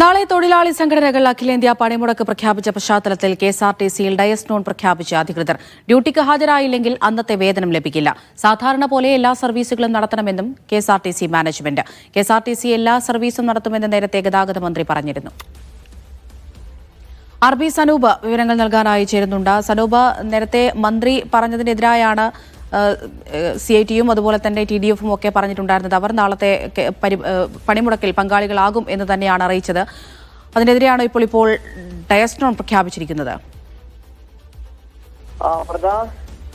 നാളെ തൊഴിലാളി സംഘടനകൾ അഖിലേന്ത്യാ പണിമുടക്ക് പ്രഖ്യാപിച്ച പശ്ചാത്തലത്തിൽ കെഎസ്ആർടിസിയിൽ ഡയസ് നോൺ പ്രഖ്യാപിച്ച അധികൃതർ ഡ്യൂട്ടിക്ക് ഹാജരായില്ലെങ്കിൽ അന്നത്തെ വേതനം ലഭിക്കില്ല. സാധാരണ പോലെ എല്ലാ സർവീസുകളും നടത്തണമെന്നും കെഎസ്ആർടിസി മാനേജ്മെന്റ്. കെഎസ്ആർടിസി എല്ലാ സർവീസും നടത്തുമെന്ന് നേരത്തെ ഗതാഗത മന്ത്രി പറഞ്ഞിരുന്നു. ആർ.ബി. സനൂപ് വിവരങ്ങൾ നൽകാനായി ചേരുന്നുണ്ട്. സനൂപ്, നേരത്തെ മന്ത്രി പറഞ്ഞതിനെതിരായാണ് CITയും അതുപോലെ തന്നെ TDFും ഒക്കെ പറഞ്ഞിട്ടുണ്ടായിരുന്നത്. അവർ നാളത്തെ പണിമുടക്കിൽ പങ്കാളികളാകും എന്ന് തന്നെയാണ് അറിയിച്ചത്. അതിനെതിരെയാണ് ഇപ്പോൾ ഡയസ് നോൺ പ്രഖ്യാപിച്ചിരിക്കുന്നത്.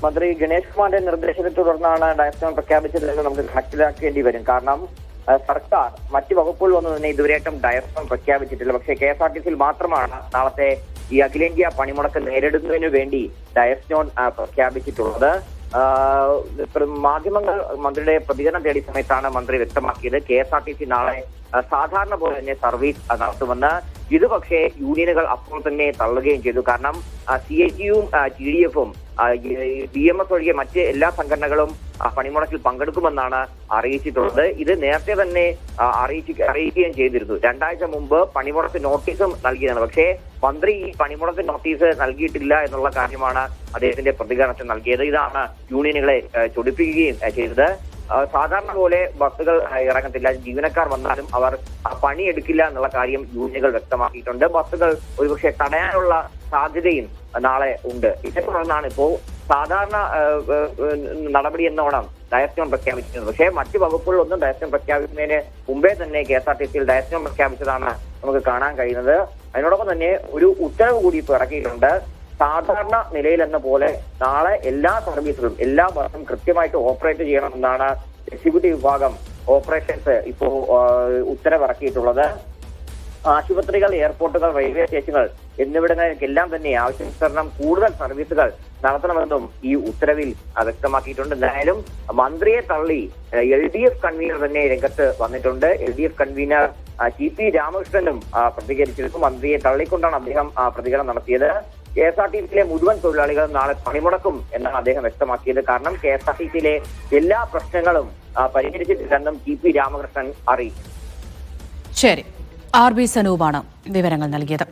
മന്ത്രി ഗണേഷ് കുമാറിന്റെ നിർദ്ദേശത്തെ തുടർന്നാണ് ഡയസ് നോൺ പ്രഖ്യാപിച്ചതെന്ന് നമുക്ക് മനസ്സിലാക്കേണ്ടി വരും. കാരണം സർക്കാർ മറ്റ് വകുപ്പുകളൊന്നും തന്നെ ഇതുവരെയായിട്ടും ഡയസ് നോൺ പ്രഖ്യാപിച്ചിട്ടില്ല. പക്ഷേ KSRTCയിൽ മാത്രമാണ് നാളത്തെ ഈ അഖിലേന്ത്യാ പണിമുടക്ക് നേരിടുന്നതിന് വേണ്ടി ഡയസ് നോൺ പ്രഖ്യാപിച്ചിട്ടുള്ളത്. മാധ്യമങ്ങൾ മന്ത്രിയുടെ പ്രതികരണം തേടിയ സമയത്താണ് മന്ത്രി വ്യക്തമാക്കിയത് KSRTC നാളെ സാധാരണ പോലെ തന്നെ സർവീസ് നടത്തുമെന്ന്. ഇത് പക്ഷേ യൂണിയനുകൾ അപ്പോൾ തന്നെ തള്ളുകയും ചെയ്തു. കാരണം CITയും TDFും BMS ഒഴികെ മറ്റ് എല്ലാ സംഘടനകളും പണിമുടക്കിൽ പങ്കെടുക്കുമെന്നാണ് അറിയിച്ചിട്ടുള്ളത്. ഇത് നേരത്തെ തന്നെ അറിയിക്കുകയും ചെയ്തിരുന്നു. 2 ആഴ്ച മുമ്പ് പണിമുടക്ക് നോട്ടീസും നൽകിയതാണ്. പക്ഷേ മന്ത്രി ഈ പണിമുടക്ക് നോട്ടീസ് നൽകിയിട്ടില്ല എന്നുള്ള കാര്യമാണ് അദ്ദേഹത്തിന്റെ പ്രതികരണത്തിൽ നൽകിയത്. ഇതാണ് യൂണിയനുകളെ ചൊടിപ്പിക്കുകയും ചെയ്തത്. സാധാരണ പോലെ ബസ്സുകൾ ഇറങ്ങത്തില്ല, ജീവനക്കാർ വന്നാലും അവർ പണിയെടുക്കില്ല എന്നുള്ള കാര്യം യൂണിയനുകൾ വ്യക്തമാക്കിയിട്ടുണ്ട്. ബസ്സുകൾ ഒരുപക്ഷെ തടയാനുള്ള സാധ്യതയും നാളെ ഉണ്ട്. ഇതേ തുടർന്നാണ് ഇപ്പോൾ സാധാരണ നടപടി എന്നോണം ഡയസ് നോൺ പ്രഖ്യാപിച്ചിരുന്നത്. പക്ഷേ മറ്റ് വകുപ്പുകളൊന്നും ഡയസ് നോൺ പ്രഖ്യാപിക്കുന്നതിന് മുമ്പേ തന്നെ KSRTCയിൽ ഡയസ് നോൺ പ്രഖ്യാപിച്ചതാണ് നമുക്ക് കാണാൻ കഴിയുന്നത്. അതിനോടൊപ്പം തന്നെ ഒരു ഉത്തരവ് കൂടി ഇപ്പോൾ ഇറക്കിയിട്ടുണ്ട്. സാധാരണ നിലയിലെന്ന പോലെ നാളെ എല്ലാ സർവീസുകളും എല്ലാ ബസ്സും കൃത്യമായിട്ട് ഓപ്പറേറ്റ് ചെയ്യണമെന്നാണ് എക്സിക്യൂട്ടീവ് വിഭാഗം ഓപ്പറേഷൻസ് ഇപ്പോൾ ഉത്തരവിറക്കിയിട്ടുള്ളത്. ആശുപത്രികൾ, എയർപോർട്ടുകൾ, റെയിൽവേ സ്റ്റേഷനുകൾ എന്നിവിടങ്ങളിലെല്ലാം തന്നെ ആവശ്യാനുസരണം കൂടുതൽ സർവീസുകൾ നടത്തണമെന്നും ഈ ഉത്തരവിൽ വ്യക്തമാക്കിയിട്ടുണ്ട്. എന്തായാലും മന്ത്രിയെ തള്ളി LDF കൺവീനർ തന്നെ രംഗത്ത് വന്നിട്ടുണ്ട്. LDF കൺവീനർ TP രാമകൃഷ്ണനും പ്രതികരിച്ചിരുന്നു. മന്ത്രിയെ തള്ളിക്കൊണ്ടാണ് അദ്ദേഹം പ്രതികരണം നടത്തിയത്. KSRTCയിലെ മുഴുവൻ തൊഴിലാളികളും നാളെ പണിമുടക്കും എന്നാണ് അദ്ദേഹം വ്യക്തമാക്കിയത്. കാരണം KSRTCയിലെ എല്ലാ പ്രശ്നങ്ങളും പരിഹരിച്ചിട്ടില്ലെന്നും TP രാമകൃഷ്ണൻ അറിയിച്ചു. ശരി, ആർ.ബി. സനൂപാണ് വിവരങ്ങൾ നൽകിയത്.